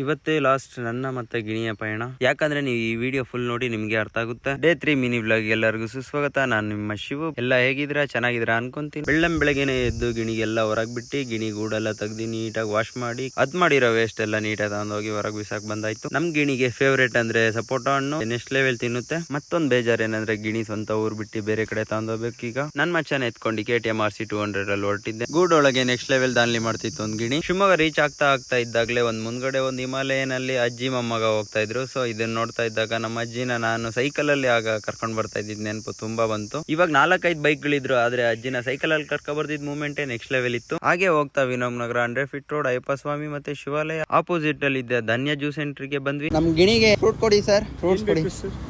ಇವತ್ತೇ ಲಾಸ್ಟ್ ನನ್ನ ಮತ್ತೆ ಗಿಣಿಯ ಪಯಣ. ಯಾಕಂದ್ರೆ ನೀವು ಈ ವಿಡಿಯೋ ಫುಲ್ ನೋಡಿ ನಿಮ್ಗೆ ಅರ್ಥ ಆಗುತ್ತೆ. ಡೇ 3 ಮಿನಿ ಬ್ಲಾಗ್ ಎಲ್ಲರಿಗೂ ಸುಸ್ವಾಗತ. ನಾನು ನಿಮ್ಮ ಶಿವು. ಎಲ್ಲ ಹೇಗಿದ್ರ? ಚೆನ್ನಾಗಿದ್ರ ಅನ್ಕೊಂತೀನಿ. ಬೆಳ್ಳಂಬೆಳಗ್ಗೆನೆ ಎದ್ದು ಗಿಣಿಗೆಲ್ಲ ಹೊರಗ್ ಬಿಟ್ಟು ಗಿಣಿ ಗೂಡೆಲ್ಲ ತೆಗ್ದಿ ನೀಟಾಗಿ ವಾಶ್ ಮಾಡಿ ಅದ್ ಮಾಡಿರೋ ವೇಸ್ಟ್ ಎಲ್ಲ ನೀಟಾಗಿ ತಗೊಂಡೋಗಿ ಹೊರಗ್ ಬಿಸಾಕ್ ಬಂದಾಯ್ತು. ನಮ್ ಗಿಣಿಗೆ ಫೇವ್ರೇಟ್ ಅಂದ್ರೆ ಸಪೋಟ ಹಣ್ಣು. ನೆಕ್ಸ್ಟ್ ಲೆವೆಲ್ ತಿನ್ನುತ್ತೆ. ಮತ್ತೊಂದ್ ಬೇಜಾರ್ ಏನಂದ್ರೆ ಗಿಣಿ ಸ್ವಂತ ಊರ್ ಬಿಟ್ಟು ಬೇರೆ ಕಡೆ ತಗೊಂಡೋಗ್ಬೇಕು. ಈಗ ನನ್ ಮಚ್ಚನ ಎತ್ಕೊಂಡು KTM RC 200 ಅಲ್ಲಿ ಹೊರಟಿದ್ದೆ. ಗೂಡೊಳಗೆ ನೆಕ್ಸ್ಟ್ ಲೆವೆಲ್ ದಾನ್ಲಿ ಮಾಡ್ತಿತ್ತು ಒಂದ್ ಗಿಣಿ. ಶಿವಮೊಗ್ಗ ರೀಚ್ ಆಗ್ತಾ ಇದ್ದಾಗಲೇ ಒಂದ್ ಮುಂದ್ಗಡೆ ಒಂದ್ ಹಿಮಾಲಯನಲ್ಲಿ ಅಜ್ಜಿ ಮೊಮ್ಮಗ ಹೋಗ್ತಾ ಇದ್ರು. ಸೊ ಇದನ್ನ ನೋಡ್ತಾ ಇದ್ದಾಗ ನಮ್ಮ ಅಜ್ಜಿನ ನಾನು ಸೈಕಲ್ ಅಲ್ಲಿ ಆಗ ಕರ್ಕೊಂಡ್ ಬರ್ತಾ ಇದ್ದಿದ್ ನೆನಪು ತುಂಬಾ ಬಂತು. ಇವಾಗ 4-5 ಬೈಕ್ ಗಳಿದ್ರು, ಆದ್ರೆ ಅಜ್ಜಿನ ಸೈಕಲ್ ಅಲ್ಲಿ ಕರ್ಕೊಂಡ್ ಬರ್ದಿದ್ ಮೂಮೆಂಟೇ ನೆಕ್ಸ್ಟ್ ಲೆವೆಲ್ ಇತ್ತು. ಹಾಗೆ ಹೋಗ್ತಾ ವಿನೋಮ್ ನಗರ 100 ಫೀಟ್ ರೋಡ್, ಅಯ್ಯಪ್ಪ ಸ್ವಾಮಿ ಮತ್ತೆ ಶಿವಾಲಯ ಆಪೋಸಿಟ್ ಅಲ್ಲಿ ಇದ್ದ ಧನ್ಯ ಜ್ಯೂಸ್ ಸೆಂಟರ್ ಗೆ ಬಂದ್ವಿ. ನಮ್ ಗಿಣಿಗೆ ಫ್ರೂಟ್ ಕೊಡಿ ಸರ್, ಫ್ರೂಟ್ಸ್ ಕೊಡಿ.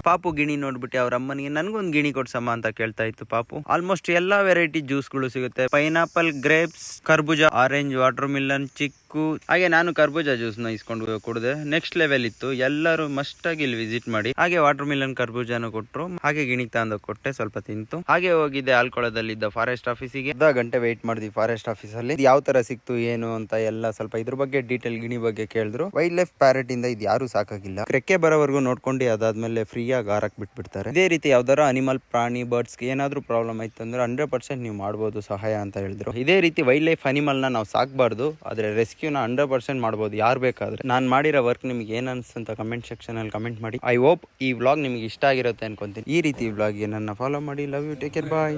ಪಾಪು ಗಿಣಿ ನೋಡ್ಬಿಟ್ಟು ಅವ್ರ ಅಮ್ಮನಿಗೆ ನನ್ಗೊಂದ್ ಗಿಣಿ ಕೊಡ್ಸಮ್ಮ ಅಂತ ಕೇಳ್ತಾ ಇತ್ತು. ಪಾಪು ಆಲ್ಮೋಸ್ಟ್ ಎಲ್ಲಾ ವೆರೈಟಿ ಜ್ಯೂಸ್ ಗಳು ಸಿಗುತ್ತೆ. ಪೈನಾಪಲ್, ಗ್ರೇಪ್ಸ್, ಕರ್ಬೂಜ, ಆರೆಂಜ್, ವಾಟರ್ ಮಿಲನ್, ಚಿಕ್ಕು. ಹಾಗೆ ನಾನು ಕರ್ಬೂಜ ಜ್ಯೂಸ್ ನ ಇಸ್ಕೊಂಡು ಕುಡಿದೆ. ನೆಕ್ಸ್ಟ್ ಲೆವೆಲ್ ಇತ್ತು. ಎಲ್ಲರೂ ಮಸ್ಟ್ ಆಗಿ ಇಲ್ಲಿ ವಿಸಿಟ್ ಮಾಡಿ. ಹಾಗೆ ವಾಟರ್ ಮಿಲನ್, ಕರ್ಬೂಜಾನು ಕೊಟ್ರು. ಹಾಗೆ ಗಿಣಿಗ್ ತಂದು ಕೊಟ್ಟೆ, ಸ್ವಲ್ಪ ತಿಂತು. ಹಾಗೆ ಹೋಗಿದ್ದೆ ಆಲ್ಕೊಳದಲ್ಲಿದ್ದ ಫಾರೆಸ್ಟ್ ಆಫೀಸಿಗೆ. ಅರ್ಧ ಗಂಟೆ ವೇಟ್ ಮಾಡಿದ್ವಿ ಫಾರೆಸ್ಟ್ ಆಫೀಸ್ ಅಲ್ಲಿ. ಯಾವ ತರ ಸಿಕ್ತು ಏನು ಅಂತ ಎಲ್ಲ ಸ್ವಲ್ಪ ಇದ್ರ ಬಗ್ಗೆ ಡೀಟೇಲ್ ಗಿಣಿ ಬಗ್ಗೆ ಕೇಳಿದ್ರು. ವೈಲ್ಡ್ ಲೈಫ್ ಪ್ಯಾರೆಟ್ ಇಂದ ಇದು ಯಾರು ಸಾಕಾಗಿಲ್ಲ. ರೆಕ್ಕೆ ಬರೋವರೆಗೂ ನೋಡ್ಕೊಂಡು ಅದಾದ್ಮೇಲೆ ಫ್ರೀ ಆಗಿ ಹಾರಕ್ ಬಿಟ್ಬಿಡ್ತಾರೆ. ಇದೇ ರೀತಿ ಯಾವ್ದಾರ ಅನಿಮಲ್, ಪ್ರಾಣಿ, ಬರ್ಡ್ಸ್ ಏನಾದ್ರೂ ಪ್ರಾಬ್ಲಮ್ ಆಯ್ತು ಅಂದ್ರೆ 100% ನೀವು ಮಾಡಬಹುದು ಸಹಾಯ ಅಂತ ಹೇಳಿದ್ರು. ಇದೇ ರೀತಿ ವೈಲ್ಡ್ ಲೈಫ್ ಅನಿಮಲ್ ನ ನಾವು ಸಾಕಬಾರ್ದು, ಆದ್ರೆ ರೆಸ್ಕ್ಯೂನ 100% ಮಾಡಬಹುದು ಯಾರು ಬೇಕಾದ್ರೆ. ನಾನು ಮಾಡಿರೋ ವರ್ಕ್ ನಿಮ್ಗೆ ಏನ್ ಅನ್ಸುತ್ತೆ ಅಂತ ಕಮೆಂಟ್ ಸೆಕ್ಷನ್ ಅಲ್ಲಿ ಕಮೆಂಟ್ ಮಾಡಿ. ಐ ಹೋಪ್ ಈ ವ್ಲಾಗ್ ನಿಮ್ಗೆ ಇಷ್ಟ ಆಗಿರುತ್ತೆ ಅನ್ಕೊಂತೀನಿ. ಈ ರೀತಿ ವ್ಲಾಗ್ ನನ್ನ ಫಾಲೋ ಮಾಡಿ. Love you, take care, bye.